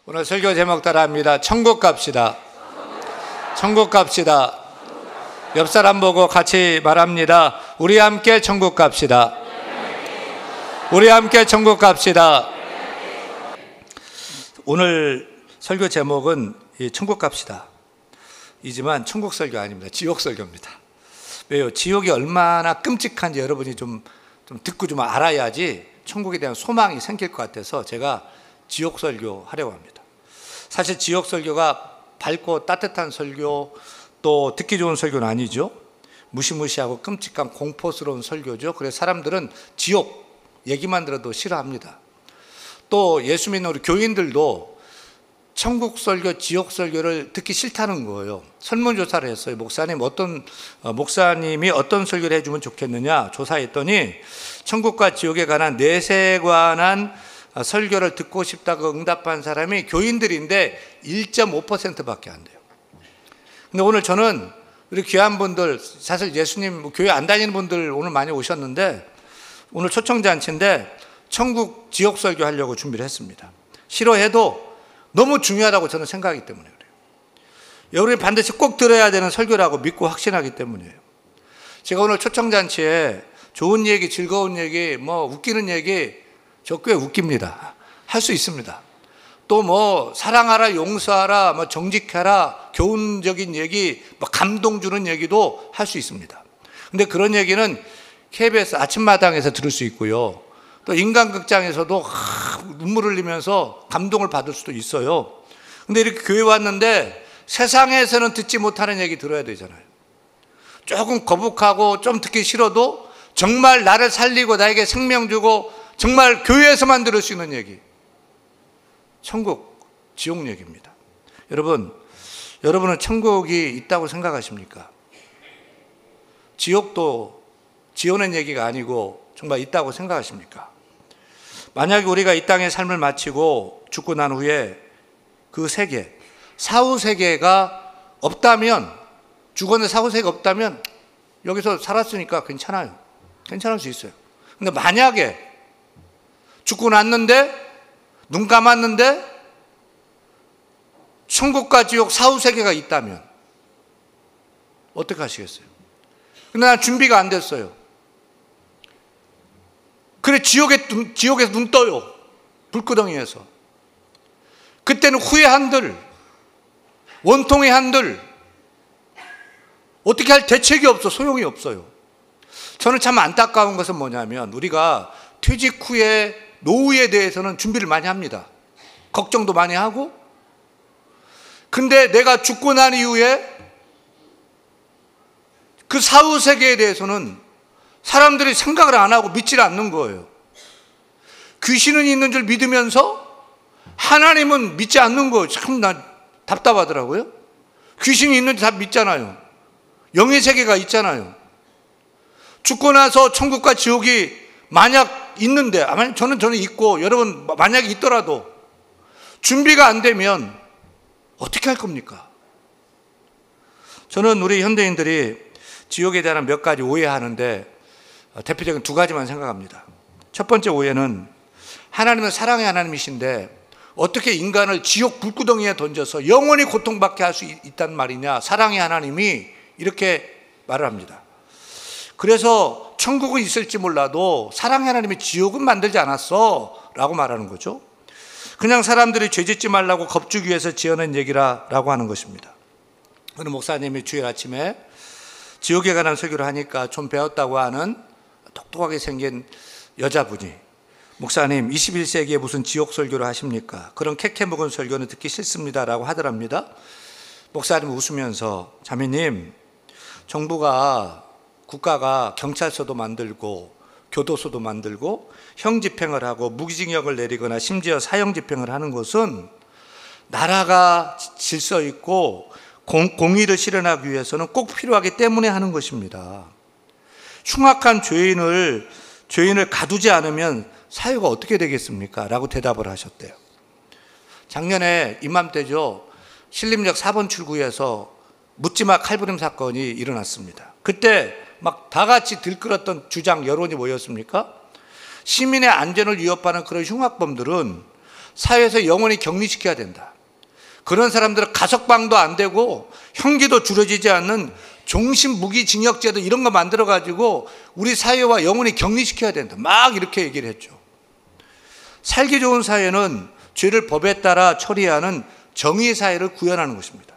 오늘 설교 제목 따라합니다. 천국 갑시다. 천국 갑시다. 옆 사람 보고 같이 말합니다. 우리 함께 천국 갑시다. 우리 함께 천국 갑시다. 오늘 설교 제목은 천국 갑시다 이지만 천국 설교 아닙니다. 지옥 설교입니다. 왜요? 지옥이 얼마나 끔찍한지 여러분이 좀 듣고 좀 알아야지 천국에 대한 소망이 생길 것 같아서 제가 지옥 설교 하려고 합니다. 사실 지옥 설교가 밝고 따뜻한 설교, 또 듣기 좋은 설교는 아니죠. 무시무시하고 끔찍한 공포스러운 설교죠. 그래서 사람들은 지옥 얘기만 들어도 싫어합니다. 또 예수 믿는 우리 교인들도 천국 설교, 지옥 설교를 듣기 싫다는 거예요. 설문조사를 했어요. 목사님이 어떤 설교를 해주면 좋겠느냐 조사했더니 천국과 지옥에 관한 내세에 관한 설교를 듣고 싶다고 응답한 사람이 교인들인데 1.5%밖에 안 돼요. 근데 오늘 저는 우리 귀한 분들, 사실 예수님 교회 안 다니는 분들 오늘 많이 오셨는데 오늘 초청잔치인데 천국 지옥 설교 하려고 준비를 했습니다. 싫어해도 너무 중요하다고 저는 생각하기 때문에 그래요. 여러분이 반드시 꼭 들어야 되는 설교라고 믿고 확신하기 때문이에요. 제가 오늘 초청잔치에 좋은 얘기, 즐거운 얘기, 웃기는 얘기 저 꽤 웃깁니다. 할 수 있습니다. 또 사랑하라, 용서하라, 정직하라, 교훈적인 얘기, 감동 주는 얘기도 할 수 있습니다. 근데 그런 얘기는 KBS 아침마당에서 들을 수 있고요. 또 인간극장에서도 눈물 흘리면서 감동을 받을 수도 있어요. 근데 이렇게 교회 왔는데 세상에서는 듣지 못하는 얘기 들어야 되잖아요. 조금 거북하고 좀 듣기 싫어도 정말 나를 살리고 나에게 생명 주고 정말 교회에서만 들을 수 있는 얘기, 천국, 지옥 얘기입니다. 여러분은 천국이 있다고 생각하십니까? 지옥도 지어낸 얘기가 아니고 정말 있다고 생각하십니까? 만약에 우리가 이 땅의 삶을 마치고 죽고 난 후에 그 세계, 사후세계가 없다면, 죽었는데 사후세계가 없다면 여기서 살았으니까 괜찮아요. 괜찮을 수 있어요. 근데 만약에 죽고 났는데, 눈 감았는데 천국과 지옥 사후세계가 있다면 어떻게 하시겠어요? 근데 난 준비가 안 됐어요. 그래, 지옥에서 눈 떠요. 불구덩이에서. 그때는 후회 한들, 원통의 한들, 어떻게 할 대책이 없어. 소용이 없어요. 저는 참 안타까운 것은 뭐냐면 우리가 퇴직 후에 노후에 대해서는 준비를 많이 합니다. 걱정도 많이 하고. 근데 내가 죽고 난 이후에 그 사후세계에 대해서는 사람들이 생각을 안 하고 믿질 않는 거예요. 귀신은 있는 줄 믿으면서 하나님은 믿지 않는 거예요. 참 나 답답하더라고요. 귀신이 있는 줄 다 믿잖아요. 영의 세계가 있잖아요. 죽고 나서 천국과 지옥이 만약 있는데, 저는 있고 여러분 만약에 있더라도 준비가 안 되면 어떻게 할 겁니까? 저는 우리 현대인들이 지옥에 대한 몇 가지 오해하는데 대표적인 두 가지만 생각합니다. 첫 번째 오해는 하나님은 사랑의 하나님이신데 어떻게 인간을 지옥 불구덩이에 던져서 영원히 고통받게 할 수 있단 말이냐, 사랑의 하나님이 이렇게 말을 합니다. 그래서 천국은 있을지 몰라도 사랑의 하나님이 지옥은 만들지 않았어 라고 말하는 거죠. 그냥 사람들이 죄 짓지 말라고 겁주기 위해서 지어낸 얘기라고 하는 것입니다. 어느 목사님이 주일 아침에 지옥에 관한 설교를 하니까 좀 배웠다고 하는 똑똑하게 생긴 여자분이, 목사님 21세기에 무슨 지옥 설교를 하십니까? 그런 캐캐 묵은 설교는 듣기 싫습니다 라고 하더랍니다. 목사님 웃으면서, 자매님, 국가가 경찰서도 만들고 교도소도 만들고 형집행을 하고 무기징역을 내리거나 심지어 사형집행을 하는 것은 나라가 질서 있고 공의를 실현하기 위해서는 꼭 필요하기 때문에 하는 것입니다. 흉악한 죄인을 가두지 않으면 사회가 어떻게 되겠습니까? 라고 대답을 하셨대요. 작년에 이맘때죠. 신림역 4번 출구에서 묻지마 칼부림 사건이 일어났습니다. 그때 막 다 같이 들끓었던 주장 여론이 뭐였습니까? 시민의 안전을 위협하는 그런 흉악범들은 사회에서 영원히 격리시켜야 된다. 그런 사람들은 가석방도 안 되고 형기도 줄어지지 않는 종신무기징역제도 이런 거 만들어가지고 우리 사회와 영원히 격리시켜야 된다. 막 이렇게 얘기를 했죠. 살기 좋은 사회는 죄를 법에 따라 처리하는 정의사회를 구현하는 것입니다.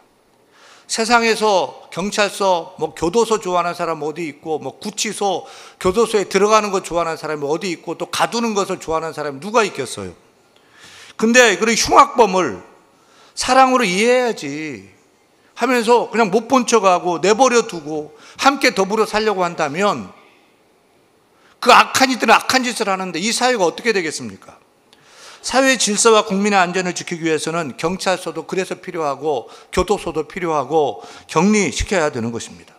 세상에서 경찰서, 교도소 좋아하는 사람 어디 있고, 구치소, 교도소에 들어가는 거 좋아하는 사람이 어디 있고, 또 가두는 것을 좋아하는 사람이 누가 있겠어요? 근데 그 흉악범을 사랑으로 이해해야지 하면서 그냥 못 본 척하고 내버려 두고 함께 더불어 살려고 한다면 그 악한 이들은 악한 짓을 하는데 이 사회가 어떻게 되겠습니까? 사회의 질서와 국민의 안전을 지키기 위해서는 경찰서도 그래서 필요하고 교도소도 필요하고 격리시켜야 되는 것입니다.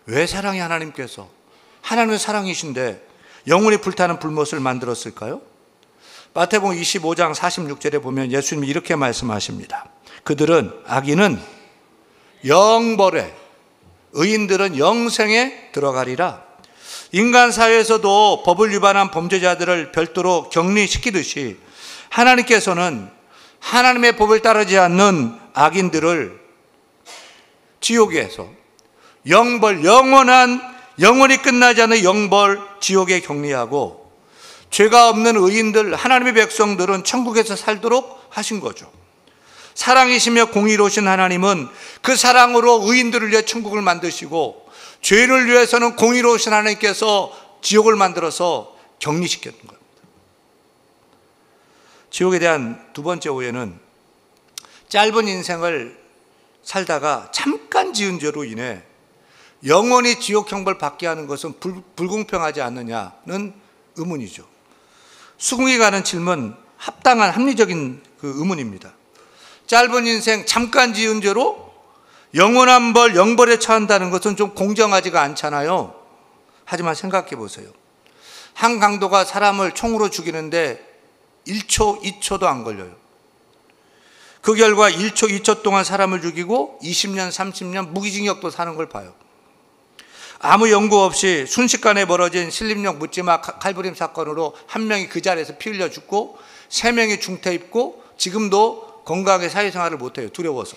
왜 사랑의 하나님께서, 하나님은 사랑이신데 영원히 불타는 불못을 만들었을까요? 마태복음 25장 46절에 보면 예수님이 이렇게 말씀하십니다. 그들은, 악인은 영벌에, 의인들은 영생에 들어가리라. 인간 사회에서도 법을 위반한 범죄자들을 별도로 격리시키듯이 하나님께서는 하나님의 법을 따르지 않는 악인들을 지옥에서 영벌, 영원히 끝나지 않는 영벌 지옥에 격리하고 죄가 없는 의인들, 하나님의 백성들은 천국에서 살도록 하신 거죠. 사랑이시며 공의로우신 하나님은 그 사랑으로 의인들을 위해 천국을 만드시고 죄를 위해서는 공의로우신 하나님께서 지옥을 만들어서 격리시켰던 겁니다. 지옥에 대한 두 번째 오해는 짧은 인생을 살다가 잠깐 지은 죄로 인해 영원히 지옥 형벌 받게 하는 것은 불공평하지 않느냐는 의문이죠. 수긍이 가는 질문, 합당한 합리적인 그 의문입니다. 짧은 인생 잠깐 지은 죄로 영원한 벌, 영벌에 처한다는 것은 좀 공정하지가 않잖아요. 하지만 생각해 보세요. 한 강도가 사람을 총으로 죽이는데 1초, 2초도 안 걸려요. 그 결과 1초, 2초 동안 사람을 죽이고 20년, 30년 무기징역도 사는 걸 봐요. 아무 연구 없이 순식간에 벌어진 신림역 묻지마 칼부림 사건으로 한 명이 그 자리에서 피 흘려 죽고 3명이 중태 입고 지금도 건강하게 사회생활을 못해요. 두려워서.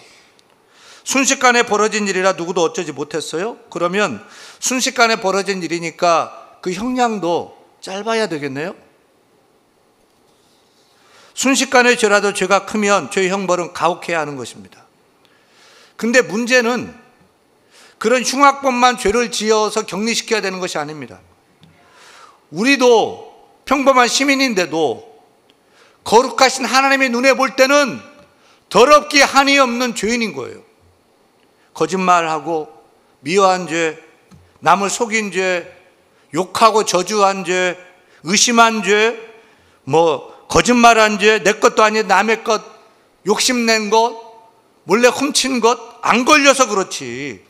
순식간에 벌어진 일이라 누구도 어쩌지 못했어요? 그러면 순식간에 벌어진 일이니까 그 형량도 짧아야 되겠네요? 순식간에 죄라도 죄가 크면 죄의 형벌은 가혹해야 하는 것입니다. 근데 문제는 그런 흉악범만 죄를 지어서 격리시켜야 되는 것이 아닙니다. 우리도 평범한 시민인데도 거룩하신 하나님의 눈에 볼 때는 더럽기 한이 없는 죄인인 거예요. 거짓말하고 미워한 죄, 남을 속인 죄, 욕하고 저주한 죄, 의심한 죄, 거짓말한 죄, 내 것도 아닌 남의 것, 욕심낸 것, 몰래 훔친 것, 안 걸려서 그렇지.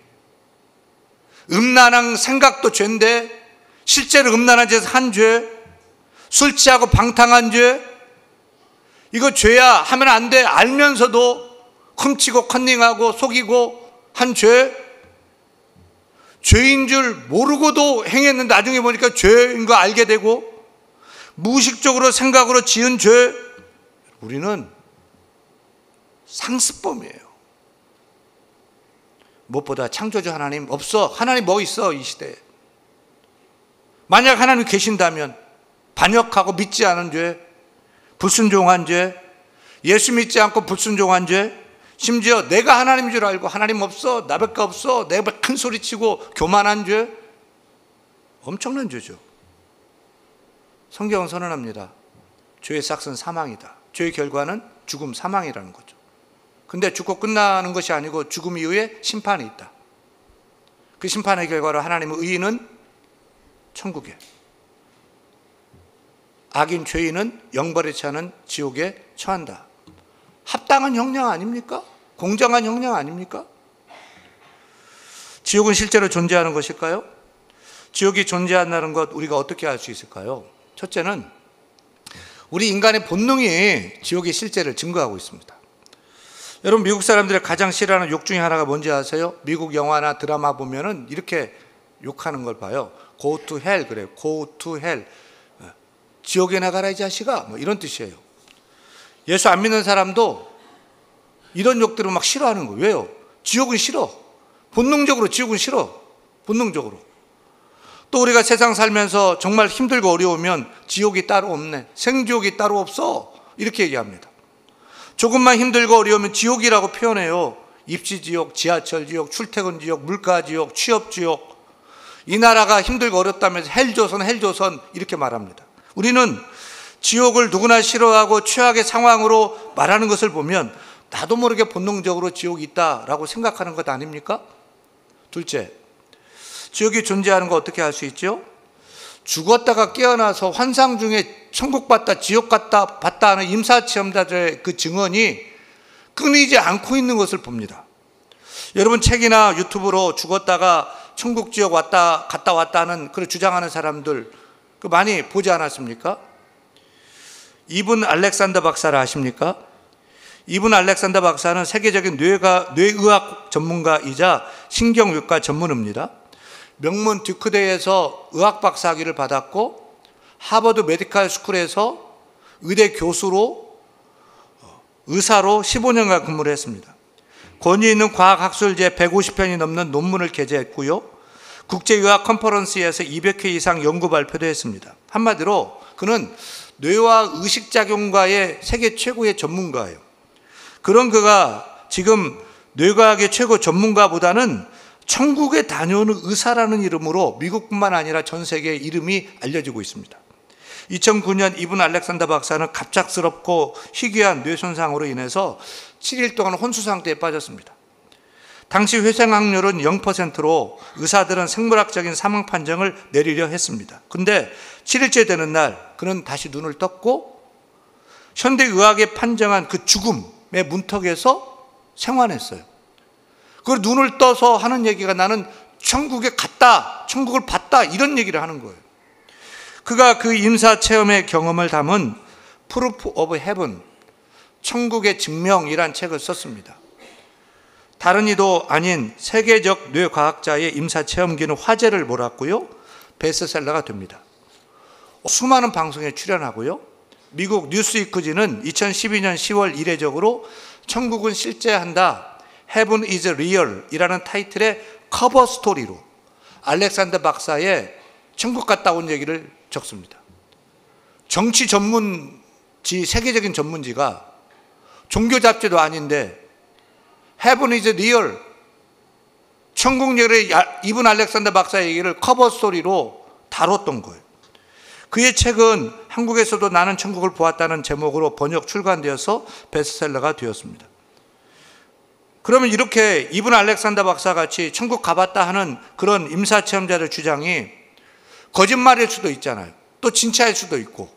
음란한 생각도 죄인데 실제로 음란한 짓을 한 죄, 술 취하고 방탕한 죄, 이거 죄야, 하면 안 돼 알면서도 훔치고 컨닝하고 속이고 한 죄, 죄인 줄 모르고도 행했는데 나중에 보니까 죄인 거 알게 되고 무의식적으로 생각으로 지은 죄, 우리는 상습범이에요. 무엇보다 창조주 하나님 없어. 하나님 뭐 있어 이 시대에. 만약 하나님 계신다면 반역하고 믿지 않은 죄, 불순종한 죄, 예수 믿지 않고 불순종한 죄, 심지어 내가 하나님인 줄 알고 하나님 없어, 나밖에 없어, 내가 큰 소리치고 교만한 죄, 엄청난 죄죠. 성경은 선언합니다. 죄의 삭은 사망이다. 죄의 결과는 죽음, 사망이라는 거죠. 근데 죽고 끝나는 것이 아니고 죽음 이후에 심판이 있다. 그 심판의 결과로 하나님의 의인은 천국에, 악인 죄인은 영벌에 처하는 지옥에 처한다. 합당한 형량 아닙니까? 공정한 형량 아닙니까? 지옥은 실제로 존재하는 것일까요? 지옥이 존재한다는 것 우리가 어떻게 알 수 있을까요? 첫째는 우리 인간의 본능이 지옥의 실제를 증거하고 있습니다. 여러분, 미국 사람들이 가장 싫어하는 욕 중에 하나가 뭔지 아세요? 미국 영화나 드라마 보면은 이렇게 욕하는 걸 봐요. Go to hell 그래요. Go to hell. 지옥에 나가라 이 자식아, 이런 뜻이에요. 예수 안 믿는 사람도 이런 욕들을 막 싫어하는 거예요. 왜요? 지옥은 싫어. 본능적으로 지옥은 싫어. 본능적으로. 또 우리가 세상 살면서 정말 힘들고 어려우면 지옥이 따로 없네, 생지옥이 따로 없어, 이렇게 얘기합니다. 조금만 힘들고 어려우면 지옥이라고 표현해요. 입시지옥, 지하철지옥, 출퇴근지옥, 물가지옥, 취업지옥. 이 나라가 힘들고 어렵다면서 헬조선, 헬조선 이렇게 말합니다. 우리는 지옥을 누구나 싫어하고 최악의 상황으로 말하는 것을 보면 나도 모르게 본능적으로 지옥이 있다라고 생각하는 것 아닙니까? 둘째, 지옥이 존재하는 거 어떻게 알 수 있죠? 죽었다가 깨어나서 환상 중에 천국 봤다, 지옥 갔다 봤다 하는 임사체험자들의 그 증언이 끊이지 않고 있는 것을 봅니다. 여러분 책이나 유튜브로 죽었다가 천국 지옥 왔다 갔다 왔다 하는 그런 주장하는 사람들 많이 보지 않았습니까? 이분 알렉산더 박사를 아십니까? 이분 알렉산더 박사는 세계적인 뇌의학 전문가이자 신경외과 전문의입니다. 명문 듀크대에서 의학 박사학위를 받았고 하버드 메디컬 스쿨에서 의대 교수로 의사로 15년간 근무를 했습니다. 권위 있는 과학학술지에 150편이 넘는 논문을 게재했고요. 국제의학 컨퍼런스에서 200회 이상 연구 발표도 했습니다. 한마디로 그는 뇌와 의식작용과의 세계 최고의 전문가예요. 그런 그가 지금 뇌과학의 최고 전문가보다는 천국에 다녀오는 의사라는 이름으로 미국뿐만 아니라 전 세계에 이름이 알려지고 있습니다. 2009년 이분 알렉산더 박사는 갑작스럽고 희귀한 뇌 손상으로 인해서 7일 동안 혼수 상태에 빠졌습니다. 당시 회생 확률은 0%로 의사들은 생물학적인 사망 판정을 내리려 했습니다. 그런데 7일째 되는 날 그는 다시 눈을 떴고 현대의학에 판정한 그 죽음의 문턱에서 생환했어요. 그 눈을 떠서 하는 얘기가 나는 천국에 갔다, 천국을 봤다, 이런 얘기를 하는 거예요. 그가 그 임사체험의 경험을 담은 Proof of Heaven, 천국의 증명이란 책을 썼습니다. 다른 이도 아닌 세계적 뇌과학자의 임사체험기는 화제를 몰았고요. 베스트셀러가 됩니다. 수많은 방송에 출연하고요. 미국 뉴스위크지는 2012년 10월 이례적으로 천국은 실제한다, Heaven is real 이라는 타이틀의 커버 스토리로 알렉산더 박사의 천국 갔다 온 얘기를 적습니다. 정치 전문지, 세계적인 전문지가 종교 잡지도 아닌데 Heaven is real, 천국 얘기를 이분 알렉산더 박사의 얘기를 커버 스토리로 다뤘던 거예요. 그의 책은 한국에서도 나는 천국을 보았다는 제목으로 번역 출간되어서 베스트셀러가 되었습니다. 그러면 이렇게 이분 알렉산더 박사 같이 천국 가봤다 하는 그런 임사체험자들 주장이 거짓말일 수도 있잖아요. 또 진짜일 수도 있고.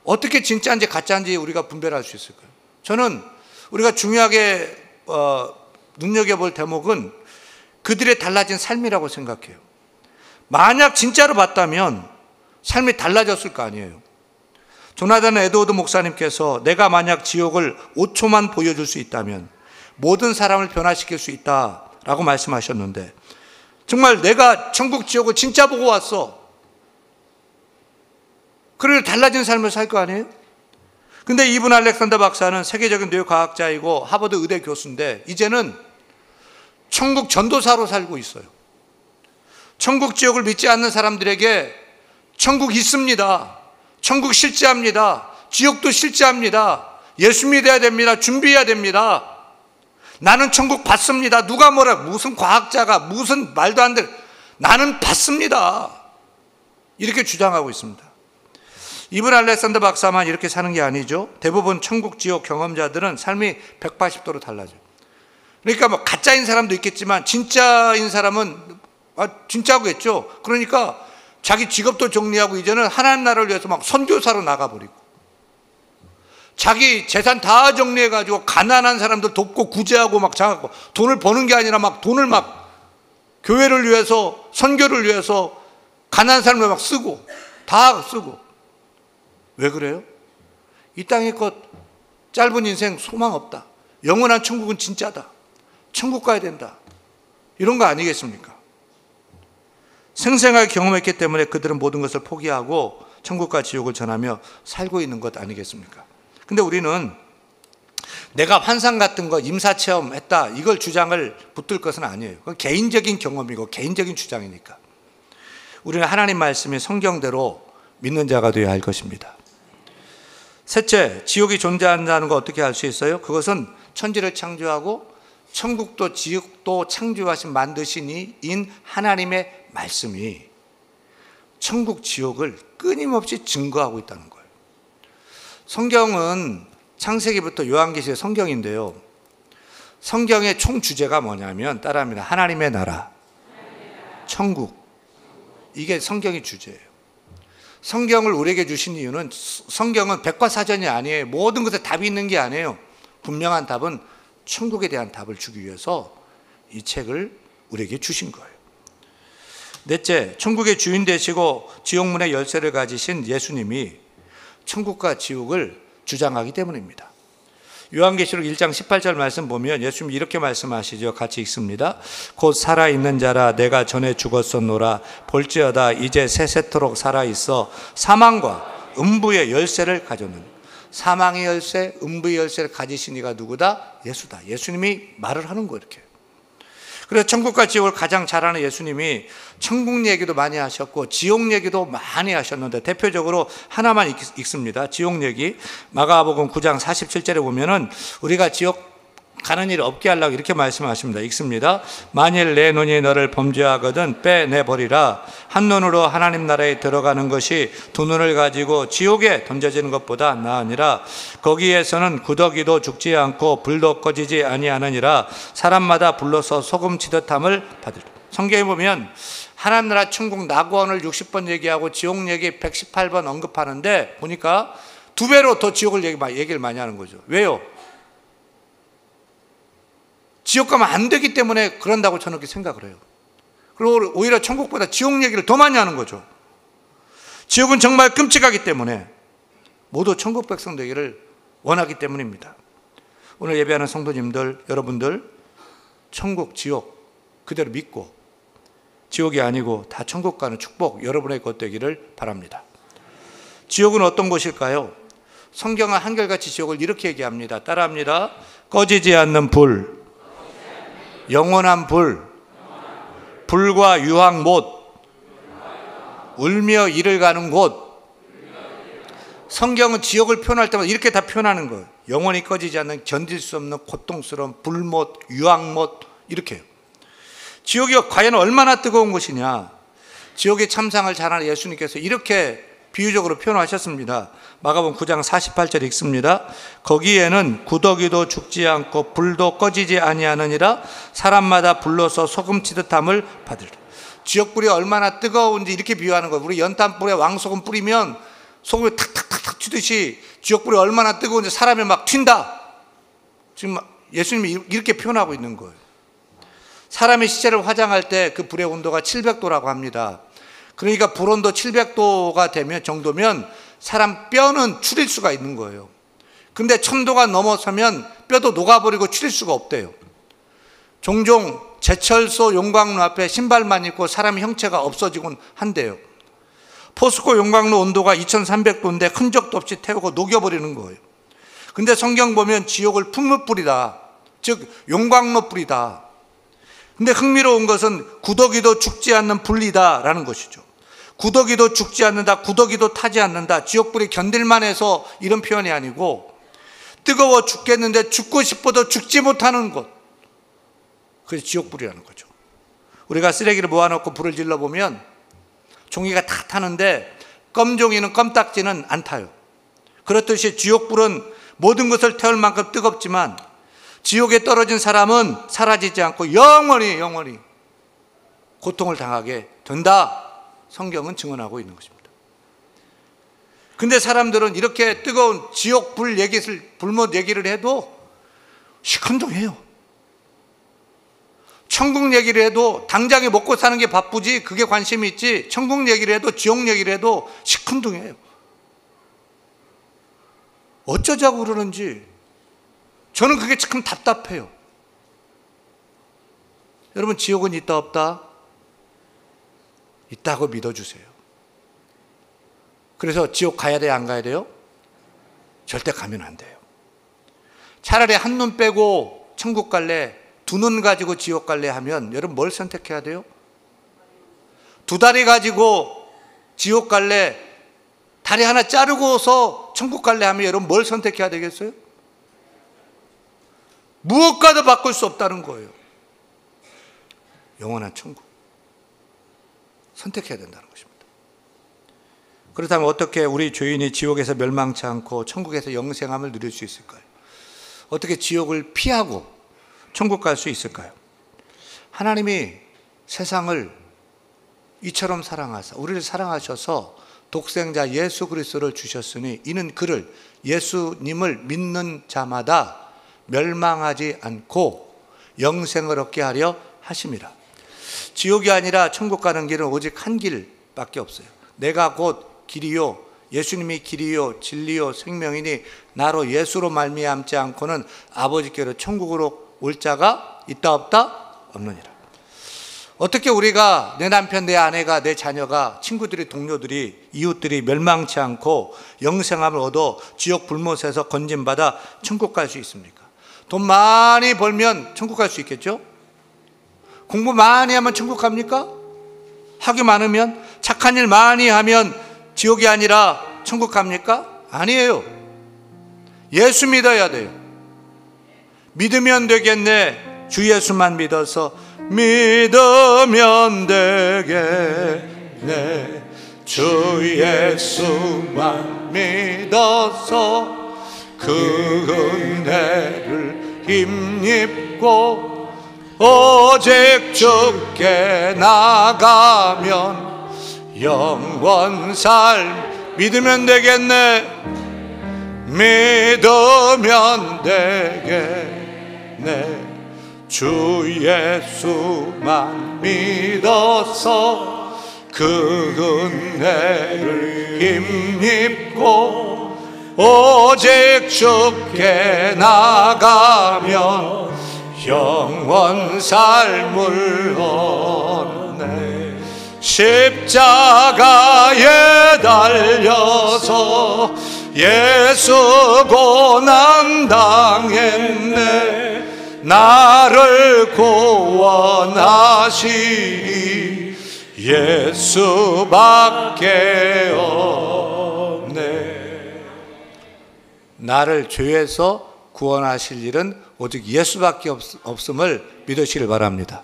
어떻게 진짜인지 가짜인지 우리가 분별할 수 있을까요? 저는 우리가 중요하게 눈여겨볼 대목은 그들의 달라진 삶이라고 생각해요. 만약 진짜로 봤다면 삶이 달라졌을 거 아니에요. 조나단 에드워드 목사님께서 내가 만약 지옥을 5초만 보여줄 수 있다면 모든 사람을 변화시킬 수 있다라고 말씀하셨는데 정말 내가 천국 지옥을 진짜 보고 왔어. 그래서 달라진 삶을 살 거 아니에요? 근데 이분 알렉산더 박사는 세계적인 뇌과학자이고 하버드 의대 교수인데 이제는 천국 전도사로 살고 있어요. 천국 지옥을 믿지 않는 사람들에게 천국 있습니다. 천국 실제합니다. 지옥도 실제합니다. 예수 믿어야 됩니다. 준비해야 됩니다. 나는 천국 봤습니다. 누가 뭐라 무슨 과학자가 무슨 말도 안 돼. 나는 봤습니다. 이렇게 주장하고 있습니다. 이분 알렉산더 박사만 이렇게 사는 게 아니죠. 대부분 천국 지옥 경험자들은 삶이 180도로 달라져요. 그러니까 뭐 가짜인 사람도 있겠지만 진짜인 사람은 진짜겠죠. 그러니까 자기 직업도 정리하고 이제는 하나님 나라를 위해서 막 선교사로 나가버리고 자기 재산 다 정리해가지고 가난한 사람들 돕고 구제하고 막 장하고 돈을 버는 게 아니라 막 돈을 막 교회를 위해서 선교를 위해서 가난한 사람을 막 쓰고 다 쓰고. 왜 그래요? 이 땅의 것 짧은 인생 소망 없다. 영원한 천국은 진짜다. 천국 가야 된다. 이런 거 아니겠습니까? 생생하게 경험했기 때문에 그들은 모든 것을 포기하고 천국과 지옥을 전하며 살고 있는 것 아니겠습니까? 근데 우리는 내가 환상 같은 거 임사체험했다 이걸 주장을 붙들 것은 아니에요. 그건 개인적인 경험이고 개인적인 주장이니까. 우리는 하나님 말씀이 성경대로 믿는 자가 되어야 할 것입니다. 셋째, 지옥이 존재한다는 거 어떻게 알 수 있어요? 그것은 천지를 창조하고 천국도 지옥도 창조하신 만드신 이인 하나님의 말씀이 천국 지옥을 끊임없이 증거하고 있다는 거예요. 성경은 창세기부터 요한계시의 성경인데요, 성경의 총 주제가 뭐냐면 따라합니다. 하나님의 나라, 천국, 이게 성경의 주제예요. 성경을 우리에게 주신 이유는 성경은 백과사전이 아니에요. 모든 것에 답이 있는 게 아니에요. 분명한 답은 천국에 대한 답을 주기 위해서 이 책을 우리에게 주신 거예요. 넷째, 천국의 주인 되시고 지옥문의 열쇠를 가지신 예수님이 천국과 지옥을 주장하기 때문입니다. 요한계시록 1장 18절 말씀 보면 예수님이 이렇게 말씀하시죠. 같이 읽습니다. 곧 살아있는 자라 내가 전에 죽었었노라. 볼지어다 이제 세세토록 살아있어 사망과 음부의 열쇠를 가졌느니. 사망의 열쇠, 음부의 열쇠를 가지신 이가 누구다? 예수다. 예수님이 말을 하는 거예요. 이렇게. 그래서 천국과 지옥을 가장 잘 아는 예수님이 천국 얘기도 많이 하셨고 지옥 얘기도 많이 하셨는데 대표적으로 하나만 읽습니다. 지옥 얘기. 마가복음 9장 47절에 보면은 우리가 지옥 가는 일 없게 하려고 이렇게 말씀하십니다. 읽습니다. 만일 내 눈이 너를 범죄하거든 빼내버리라. 한 눈으로 하나님 나라에 들어가는 것이 두 눈을 가지고 지옥에 던져지는 것보다 나으니라. 거기에서는 구더기도 죽지 않고 불도 꺼지지 아니하느니라. 사람마다 불러서 소금 치듯함을 받으리라. 성경에 보면 하나님 나라 천국 낙원을 60번 얘기하고 지옥 얘기 118번 언급하는데 보니까 2배로 더 지옥을 얘기를 많이 하는 거죠. 왜요? 지옥 가면 안 되기 때문에 그런다고 저는 그렇게 생각을 해요. 그리고 오히려 천국보다 지옥 얘기를 더 많이 하는 거죠. 지옥은 정말 끔찍하기 때문에 모두 천국 백성 되기를 원하기 때문입니다. 오늘 예배하는 성도님들, 여러분들 천국, 지옥 그대로 믿고 지옥이 아니고 다 천국 가는 축복 여러분의 것 되기를 바랍니다. 지옥은 어떤 곳일까요? 성경은 한결같이 지옥을 이렇게 얘기합니다. 따라합니다. 꺼지지 않는 불, 영원한 불, 불과 유황 못, 울며 이를 가는 곳. 성경은 지옥을 표현할 때마다 이렇게 다 표현하는 거예요. 영원히 꺼지지 않는 견딜 수 없는 고통스러운 불못, 유황못 이렇게요. 지옥이 과연 얼마나 뜨거운 곳이냐. 지옥의 참상을 잘 아는 예수님께서 이렇게 비유적으로 표현하셨습니다. 마가복음 9장 48절 읽습니다. 거기에는 구더기도 죽지 않고 불도 꺼지지 아니하느니라. 사람마다 불러서 소금 치듯함을 받으리라. 지옥불이 얼마나 뜨거운지 이렇게 비유하는 거예요. 우리 연탄불에 왕소금 뿌리면 소금이 탁탁탁탁 튀듯이 지옥불이 얼마나 뜨거운지 사람이 막 튄다. 지금 예수님이 이렇게 표현하고 있는 거예요. 사람의 시체를 화장할 때 그 불의 온도가 700도라고 합니다. 그러니까 불온도 700도가 되면 정도면 사람 뼈는 추릴 수가 있는 거예요. 근데 1000도가 넘어서면 뼈도 녹아버리고 추릴 수가 없대요. 종종 제철소 용광로 앞에 신발만 입고 사람의 형체가 없어지곤 한대요. 포스코 용광로 온도가 2300도인데 흔적도 없이 태우고 녹여버리는 거예요. 근데 성경 보면 지옥을 풍물불이다, 즉 용광로 불이다. 근데 흥미로운 것은 구더기도 죽지 않는 불이다라는 것이죠. 구더기도 죽지 않는다, 구더기도 타지 않는다. 지옥불이 견딜만 해서 이런 표현이 아니고 뜨거워 죽겠는데 죽고 싶어도 죽지 못하는 곳. 그래서 지옥불이라는 거죠. 우리가 쓰레기를 모아놓고 불을 질러보면 종이가 다 타는데 껌종이는 껌딱지는 안 타요. 그렇듯이 지옥불은 모든 것을 태울 만큼 뜨겁지만 지옥에 떨어진 사람은 사라지지 않고 영원히 고통을 당하게 된다. 성경은 증언하고 있는 것입니다. 근데 사람들은 이렇게 뜨거운 지옥 불 얘기를, 불못 얘기를 해도 시큰둥해요. 천국 얘기를 해도 당장에 먹고 사는 게 바쁘지 그게 관심이 있지, 천국 얘기를 해도 지옥 얘기를 해도 시큰둥해요. 어쩌자고 그러는지 저는 그게 참 답답해요. 여러분, 지옥은 있다 없다? 있다고 믿어주세요. 그래서 지옥 가야 돼요, 안 가야 돼요? 절대 가면 안 돼요. 차라리 한 눈 빼고 천국 갈래, 두 눈 가지고 지옥 갈래 하면 여러분 뭘 선택해야 돼요? 두 다리 가지고 지옥 갈래, 다리 하나 자르고서 천국 갈래 하면 여러분 뭘 선택해야 되겠어요? 무엇과도 바꿀 수 없다는 거예요. 영원한 천국 선택해야 된다는 것입니다. 그렇다면 어떻게 우리 죄인이 지옥에서 멸망치 않고 천국에서 영생함을 누릴 수 있을까요? 어떻게 지옥을 피하고 천국 갈 수 있을까요? 하나님이 세상을 이처럼 사랑하사 우리를 사랑하셔서 독생자 예수 그리스도를 주셨으니 이는 그를 예수님을 믿는 자마다 멸망하지 않고 영생을 얻게 하려 하심이라. 지옥이 아니라 천국 가는 길은 오직 한 길밖에 없어요. 내가 곧 길이요 예수님이 길이요 진리요 생명이니 나로 예수로 말미암지 않고는 아버지께로 천국으로 올 자가 있다 없다? 없느니라. 어떻게 우리가 내 남편, 내 아내가, 내 자녀가, 친구들이, 동료들이, 이웃들이 멸망치 않고 영생함을 얻어 지옥 불못에서 건진받아 천국 갈 수 있습니까? 돈 많이 벌면 천국 갈 수 있겠죠? 공부 많이 하면 천국 갑니까? 학위 많으면? 착한 일 많이 하면 지옥이 아니라 천국 갑니까? 아니에요. 예수 믿어야 돼요. 믿으면 되겠네. 주 예수만 믿어서 믿으면 되겠네. 주 예수만 믿어서 그 은혜를 힘입고 오직 주께 나가면 영원 삶 믿으면 되겠네. 믿으면 되겠네. 주 예수만 믿어서 그 은혜를 힘입고 오직 주께 나가면 영원 삶을 얻네. 십자가에 달려서 예수 고난 당했네. 나를 구원하시니 예수밖에 없네. 나를 죄에서 구원하실 일은 오직 예수밖에 없음을 믿으시길 바랍니다.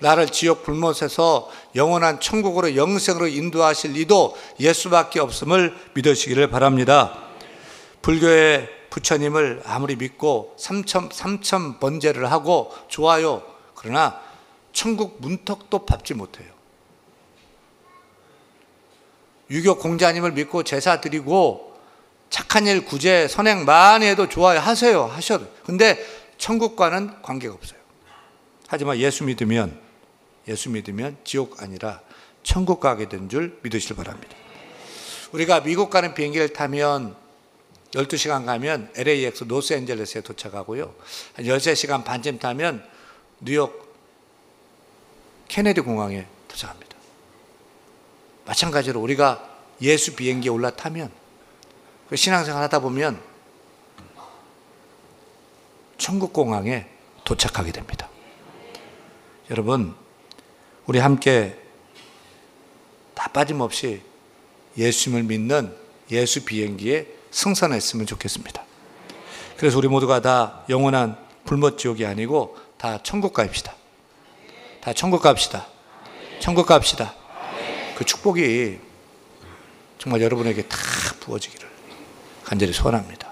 나를 지옥 불못에서 영원한 천국으로 영생으로 인도하실 이도 예수밖에 없음을 믿으시기를 바랍니다. 불교의 부처님을 아무리 믿고 삼천 번제를 하고 좋아요. 그러나 천국 문턱도 밟지 못해요. 유교 공자님을 믿고 제사 드리고 착한 일 구제 선행 많이 해도 좋아요. 하세요. 하셔도. 근데 천국과는 관계가 없어요. 하지만 예수 믿으면 지옥 아니라 천국 가게 된 줄 믿으시길 바랍니다. 우리가 미국 가는 비행기를 타면 12시간 가면 LAX 로스앤젤레스에 도착하고요. 한 13시간 반쯤 타면 뉴욕 케네디 공항에 도착합니다. 마찬가지로 우리가 예수 비행기에 올라타면 신앙생활 하다 보면 천국 공항에 도착하게 됩니다. 여러분, 우리 함께 다 빠짐없이 예수님을 믿는 예수 비행기에 승선했으면 좋겠습니다. 그래서 우리 모두가 다 영원한 불못 지옥이 아니고 다 천국 갑시다. 다 천국 갑시다. 천국 갑시다. 그 축복이 정말 여러분에게 다 부어지기를 간절히 소원합니다.